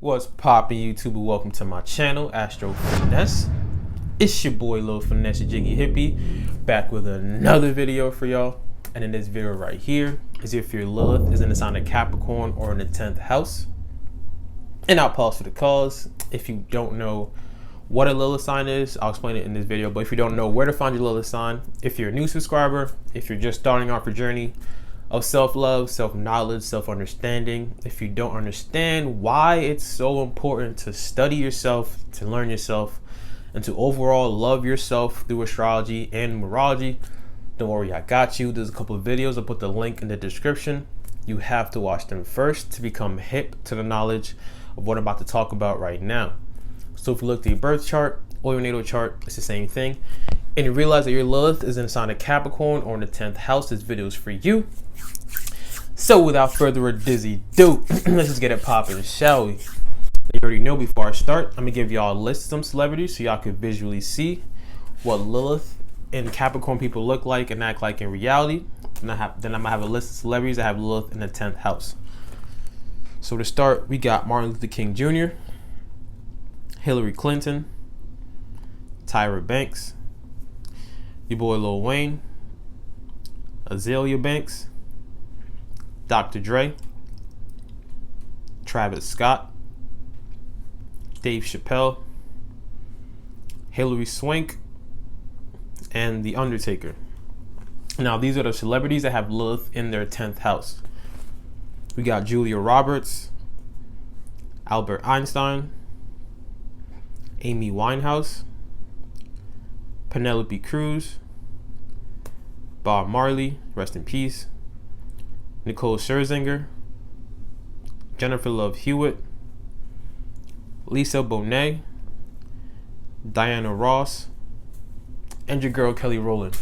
What's poppin' YouTube? Welcome to my channel, Astro Finesse. It's your boy Lil Finesse, your Jiggy Hippie, back with another video for y'all. And in this video right here is if your Lilith is in the sign of Capricorn or in the 10th house. And I'll pause for the cause. If you don't know what a Lilith sign is, I'll explain it in this video. But if you don't know where to find your Lilith sign, if you're a new subscriber, if you're just starting off your journey of self-love, self-knowledge, self-understanding, if you don't understand why it's so important to study yourself, to learn yourself, and to overall love yourself through astrology and numerology, don't worry, I got you. There's a couple of videos. I'll put the link in the description. You have to watch them first to become hip to the knowledge of what I'm about to talk about right now. So if you look at your birth chart or your natal chart, it's the same thing. And you realize that your Lilith is in the sign of Capricorn or in the 10th house, this video is for you. So without further ado, let's just get it popping, shall we? You already know before I start, I'm gonna give y'all a list of some celebrities so y'all can visually see what Lilith and Capricorn people look like and act like in reality. And then I'm gonna have a list of celebrities that have Lilith in the 10th house. So to start, we got Martin Luther King Jr., Hillary Clinton, Tyra Banks, your boy Lil Wayne, Azalea Banks, Dr. Dre, Travis Scott, Dave Chappelle, Hilary Swank, and The Undertaker. Now these are the celebrities that have Lilith in their 10th house. We got Julia Roberts, Albert Einstein, Amy Winehouse, Penelope Cruz, Bob Marley, rest in peace, Nicole Scherzinger, Jennifer Love Hewitt, Lisa Bonet, Diana Ross, and your girl Kelly Rowland.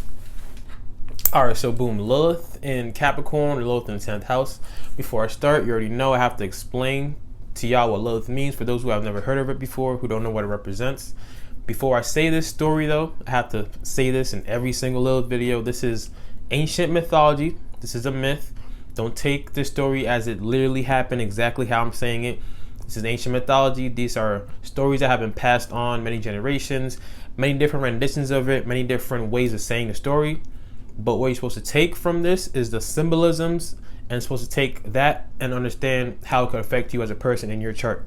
Alright, so boom, Lilith in Capricorn or Lilith in the 10th house. Before I start, you already know I have to explain to y'all what Lilith means for those who have never heard of it before, who don't know what it represents. Before I say this story though, I have to say this in every single Lilith video. This is ancient mythology. This is a myth. Don't take this story as it literally happened exactly how I'm saying it. This is ancient mythology. These are stories that have been passed on many generations, many different renditions of it, many different ways of saying the story. But what you're supposed to take from this is the symbolisms, and supposed to take that and understand how it could affect you as a person in your chart.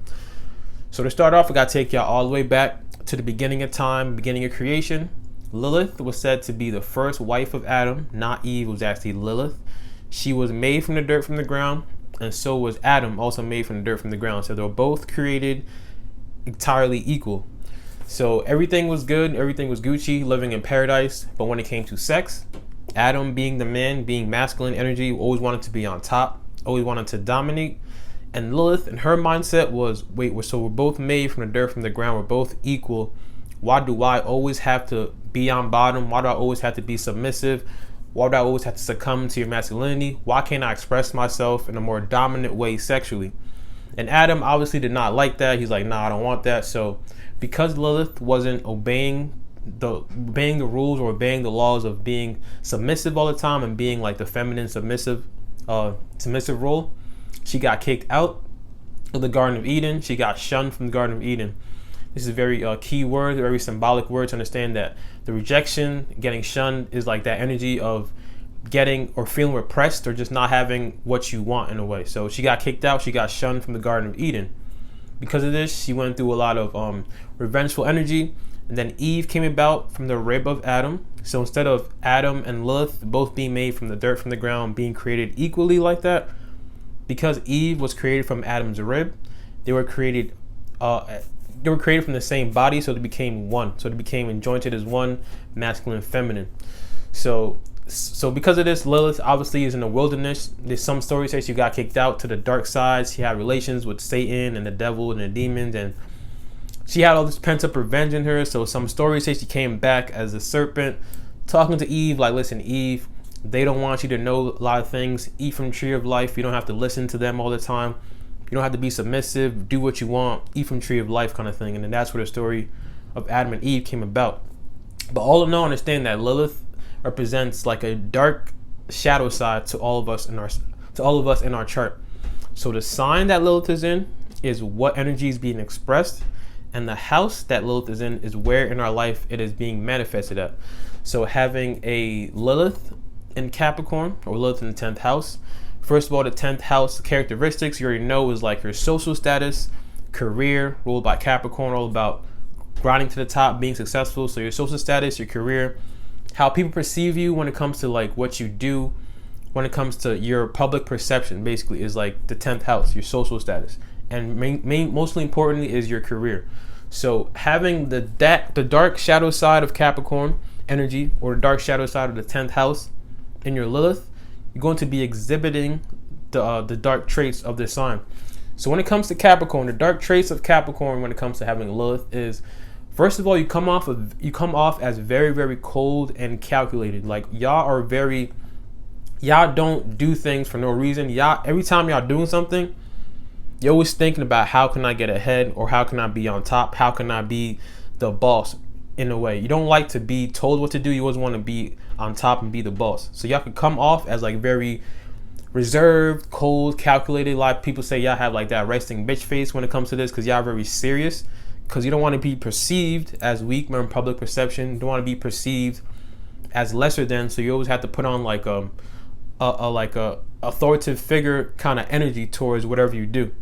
So to start off, I gotta take y'all all the way back to the beginning of time, beginning of creation. Lilith was said to be the first wife of Adam, not Eve. It was actually Lilith. She was made from the dirt from the ground, and so was Adam, also made from the dirt from the ground. So they were both created entirely equal. So everything was good, everything was Gucci, living in paradise. But when it came to sex, Adam, being the man, being masculine energy, always wanted to be on top, always wanted to dominate. And Lilith, and her mindset was, wait, so we're both made from the dirt from the ground, we're both equal. Why do I always have to be on bottom? Why do I always have to be submissive? Why do I always have to succumb to your masculinity? Why can't I express myself in a more dominant way sexually? And Adam obviously did not like that. He's like, nah, I don't want that. So because Lilith wasn't obeying the rules or obeying the laws of being submissive all the time and being like the feminine submissive role, she got kicked out of the Garden of Eden. She got shunned from the Garden of Eden. This is a very key word, a very symbolic word to understand that the rejection, getting shunned, is like that energy of getting or feeling repressed or just not having what you want in a way. So she got kicked out. She got shunned from the Garden of Eden. Because of this, she went through a lot of revengeful energy. And then Eve came about from the rib of Adam. So instead of Adam and Lilith both being made from the dirt from the ground, being created equally like that, because Eve was created from Adam's rib, they were created from the same body, so they became one. So they became enjointed as one, masculine and feminine. So because of this, Lilith obviously is in the wilderness. There's some stories say she got kicked out to the dark side. She had relations with Satan and the devil and the demons, and she had all this pent-up revenge in her. So some stories say she came back as a serpent, talking to Eve like, listen, Eve, they don't want you to know a lot of things. Eat from the tree of life. You don't have to listen to them all the time. You don't have to be submissive. Do what you want. Eat from the tree of life kind of thing. And then that's where the story of Adam and Eve came about. But all in all, understand that Lilith represents like a dark shadow side to all of us in our chart. So the sign that Lilith is in is what energy is being expressed, and the house that Lilith is in is where in our life it is being manifested at. So having a Lilith in Capricorn, or Lilith in the 10th house, first of all, the 10th house characteristics you already know is like your social status, career, ruled by Capricorn, all about grinding to the top, being successful. So your social status, your career, how people perceive you when it comes to like what you do, when it comes to your public perception, basically is like the 10th house, your social status. And mostly importantly is your career. So having the dark shadow side of Capricorn energy, or the dark shadow side of the 10th house in your Lilith, you're going to be exhibiting the dark traits of this sign. So when it comes to Capricorn, the dark traits of Capricorn when it comes to having a Lilith is, first of all, you come off as very, very cold and calculated. Like y'all don't do things for no reason. Every time y'all doing something, you're always thinking about how can I get ahead, or how can I be on top? How can I be the boss in a way? You don't like to be told what to do. You always want to be on top and be the boss. So y'all can come off as like very reserved, cold, calculated. A lot of people say y'all have like that resting bitch face when it comes to this, because y'all very serious, because you don't want to be perceived as weak in public perception. You don't want to be perceived as lesser than. So you always have to put on like a authoritative figure kind of energy towards whatever you do.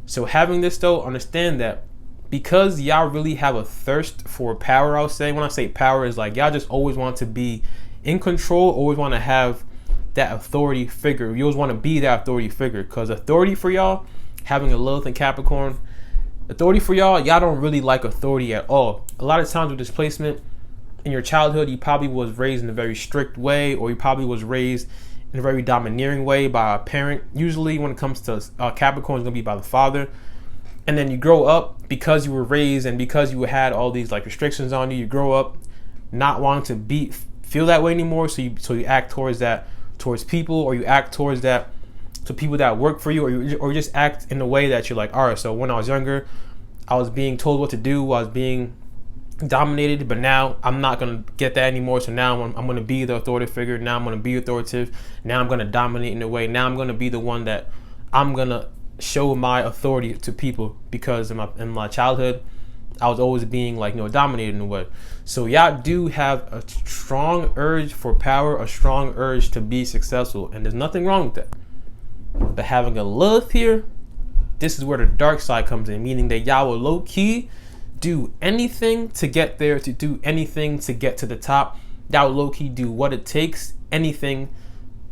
So having this though, understand that because y'all really have a thirst for power, I'll say, when I say power, is like y'all just always want to be in control, always want to have that authority figure. You always want to be that authority figure, because authority for y'all, having a Lilith in Capricorn, authority for y'all don't really like authority at all. A lot of times with displacement in your childhood, you probably was raised in a very strict way, or you probably was raised in a very domineering way by a parent. Usually when it comes to Capricorn, it's gonna be by the father. And then you grow up, because you were raised and because you had all these like restrictions on you, you grow up not wanting to feel that way anymore. So you act towards people, or you act towards that to people that work for you, or you just act in a way that you're like, all right, so when I was younger, I was being told what to do, I was being dominated, but now I'm not gonna get that anymore. So now I'm gonna be the authoritative figure. Now I'm gonna be authoritative. Now I'm gonna dominate in a way. Now I'm gonna be the one that I'm gonna show my authority to people, because in my childhood, I was always being like, dominated in a way. So y'all do have a strong urge for power, a strong urge to be successful, and there's nothing wrong with that. But having a Lilith here, this is where the dark side comes in, meaning that y'all will low key do anything to get there, to do anything to get to the top. Y'all will low key do what it takes, anything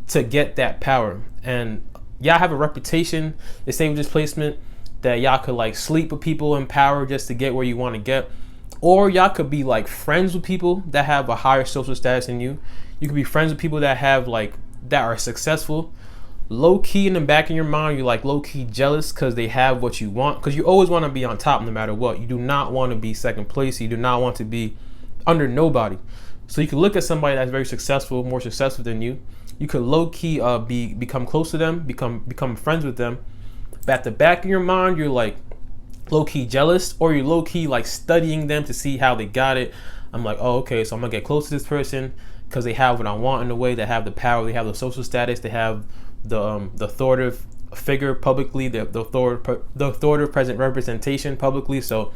to get that power. And y'all have a reputation, they say with displacement, that y'all could like sleep with people in power just to get where you want to get. Or y'all could be like friends with people that have a higher social status than you. You could be friends with people that have like, that are successful. Low key in the back of your mind, you're like low key jealous because they have what you want, because you always want to be on top no matter what. You do not want to be second place. You do not want to be under nobody. So you can look at somebody that's very successful, more successful than you. You could low key become close to them, become friends with them. But at the back of your mind, you're like low key jealous, or you're low key like studying them to see how they got it. I'm like, oh, okay, so I'm gonna get close to this person because they have what I want in a way. They have the power, they have the social status, they have the authoritative figure publicly, the authoritative present representation publicly. So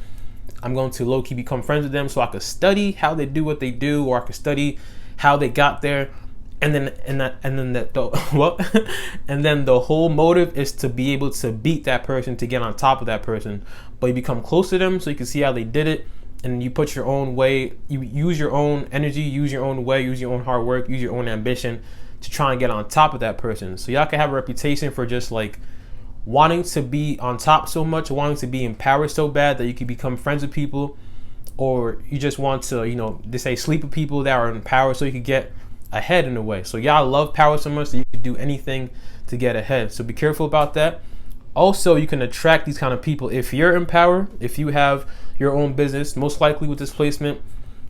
I'm going to low-key become friends with them so I could study how they do what they do, or I could study how they got there. And then the whole motive is to be able to beat that person, to get on top of that person. But you become close to them so you can see how they did it, and you put your own way, you use your own energy, use your own way, use your own hard work, use your own ambition to try and get on top of that person. So y'all can have a reputation for just like wanting to be on top so much, wanting to be in power so bad that you can become friends with people, or you just want to, they say sleep with people that are in power so you can get ahead in a way. So y'all love power so much that you can do anything to get ahead. So be careful about that. Also, you can attract these kind of people if you're in power, if you have your own business. Most likely with displacement,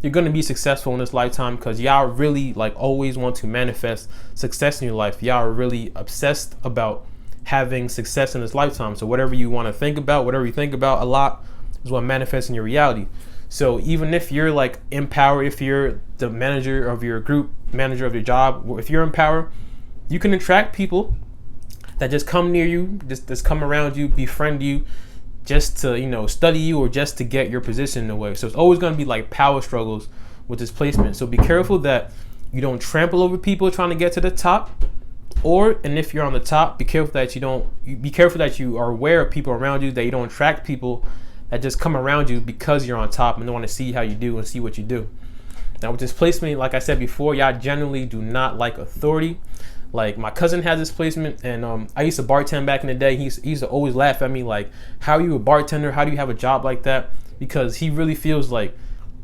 you're going to be successful in this lifetime, because y'all really like always want to manifest success in your life. Y'all are really obsessed about having success in this lifetime. So whatever you want to think about, whatever you think about a lot is what manifests in your reality. So even if you're like in power, if you're the manager of your group, manager of your job, if you're in power, you can attract people that just come near you, just come around you, befriend you, just to, you know, study you or just to get your position in a way. So it's always going to be like power struggles with this placement. So be careful that you don't trample over people trying to get to the top. And if you're on the top, be careful that you are aware of people around you, that you don't attract people that just come around you because you're on top and don't want to see how you do and see what you do. Now with this placement, like I said before, y'all generally do not like authority. Like my cousin has this placement, and I used to bartend back in the day. He used to always laugh at me like, how are you a bartender? How do you have a job like that? Because he really feels like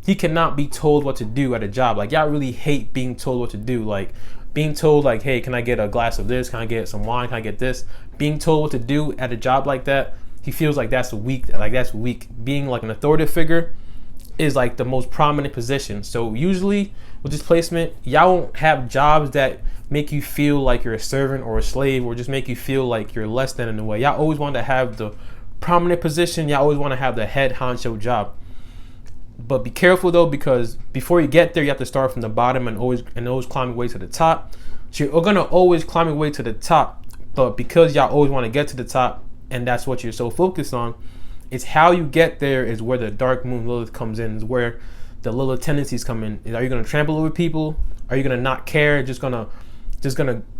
he cannot be told what to do at a job. Like y'all really hate being told what to do. Like being told like, hey, can I get a glass of this? Can I get some wine? Can I get this? Being told what to do at a job like that, he feels like that's weak. Being like an authoritative figure is like the most prominent position. So usually with this placement, y'all won't have jobs that make you feel like you're a servant or a slave, or just make you feel like you're less than in a way. Y'all always want to have the prominent position. Y'all always want to have the head honcho job. But be careful though, because before you get there, you have to start from the bottom and always climb your way to the top. So you're gonna always climb your way to the top, but because y'all always want to get to the top, and that's what you're so focused on, it's how you get there is where the dark moon Lilith comes in, is where the Lilith tendencies come in. Are you gonna trample over people? Are you gonna not care? Just gonna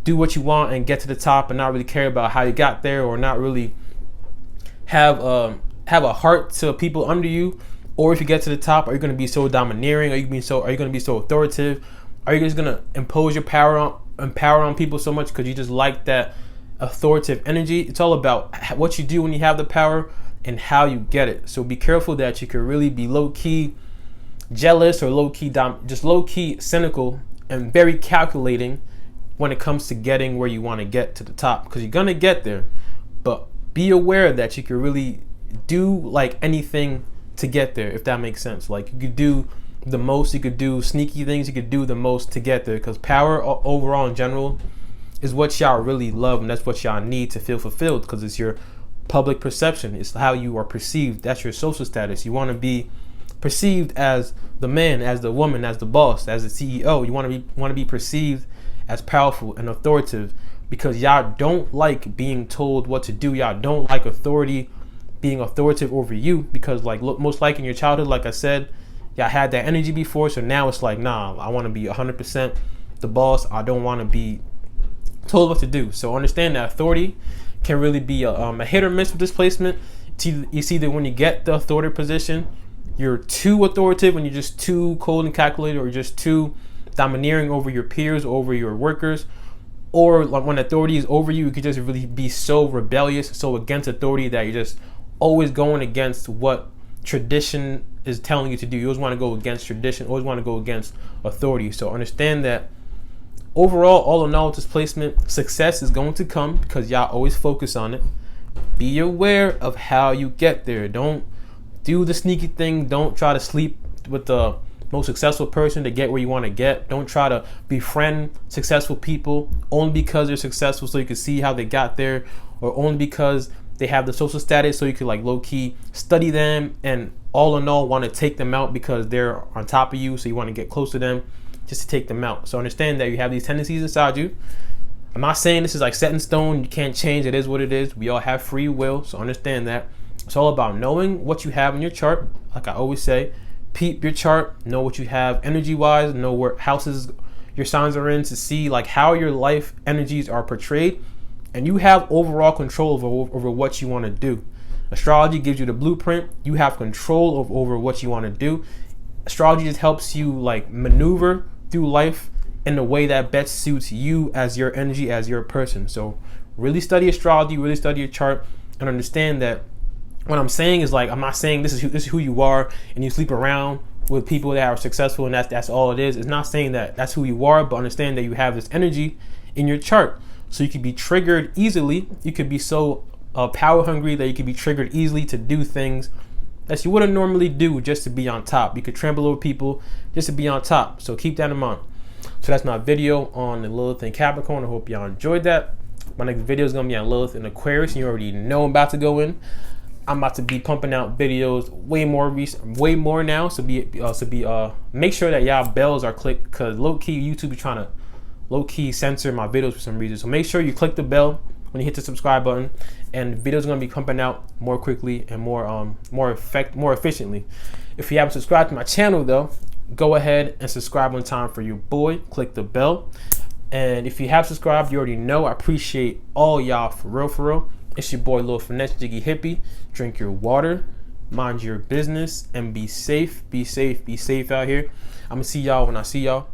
do what you want and get to the top and not really care about how you got there, or not really have a heart to people under you? Or if you get to the top, are you going to be so domineering? Are you going to be so authoritative? Are you just going to impose your power on people so much because you just like that authoritative energy? It's all about what you do when you have the power and how you get it. So be careful that you could really be low-key jealous or low-key cynical and very calculating when it comes to getting where you want to get to the top, because you're going to get there. But be aware that you could really do like anything to get there, if that makes sense. Like you could do the most, you could do sneaky things, you could do the most to get there, because power overall in general is what y'all really love, and that's what y'all need to feel fulfilled, because it's your public perception. It's how you are perceived. That's your social status. You want to be perceived as the man, as the woman, as the boss, as the CEO. You want to be perceived as powerful and authoritative, because y'all don't like being told what to do. Y'all don't like authority being authoritative over you, because like most like in your childhood, like I said, y'all had that energy before. So now it's like, nah, I want to be 100% the boss. I don't want to be told what to do. So understand that authority can really be a hit or miss with this placement. You see that when you get the authoritative position, you're too authoritative, when you're just too cold and calculated, or just too domineering over your peers, over your workers. Or like when authority is over you, you could just really be so rebellious, so against authority, that you're just always going against what tradition is telling you to do. You always want to go against tradition, always want to go against authority. So understand that overall, all in all, with this placement, success is going to come because y'all always focus on it. Be aware of how you get there. Don't do the sneaky thing. Don't try to sleep with the most successful person to get where you want to get. Don't try to befriend successful people only because they're successful so you can see how they got there, or only because they have the social status so you can like low-key study them, and all in all want to take them out because they're on top of you, so you want to get close to them just to take them out. So understand that you have these tendencies inside you. I'm not saying this is like set in stone, you can't change, it is what it is. We all have free will, so understand that. It's all about knowing what you have in your chart. Like I always say, peep your chart, know what you have energy wise, know where houses your signs are in, to see like how your life energies are portrayed, and you have overall control over what you want to do. Astrology gives you the blueprint. You have control over what you want to do. Astrology just helps you like maneuver through life in the way that best suits you as your energy, as your person. So really study astrology, really study your chart, and understand that what I'm saying is like, I'm not saying this is who you are and you sleep around with people that are successful and that's all it is. It's not saying that that's who you are, but understand that you have this energy in your chart. So you could be triggered easily. You could be so power hungry that you could be triggered easily to do things that you wouldn't normally do just to be on top. You could trample over people just to be on top. So keep that in mind. So that's my video on the Lilith in Capricorn. I hope y'all enjoyed that. My next video is going to be on Lilith in Aquarius, and you already know I'm about to go in. I'm about to be pumping out videos way more now. So make sure that y'all bells are clicked, because low key YouTube is trying to low key censor my videos for some reason. So make sure you click the bell when you hit the subscribe button, and videos are gonna be pumping out more quickly and more efficiently. If you haven't subscribed to my channel though, go ahead and subscribe on time for your boy. Click the bell. And if you have subscribed, you already know I appreciate all y'all for real, for real. It's your boy Lil Finesse, Jiggy Hippie. Drink your water, mind your business, and be safe. Be safe out here. I'm gonna see y'all when I see y'all.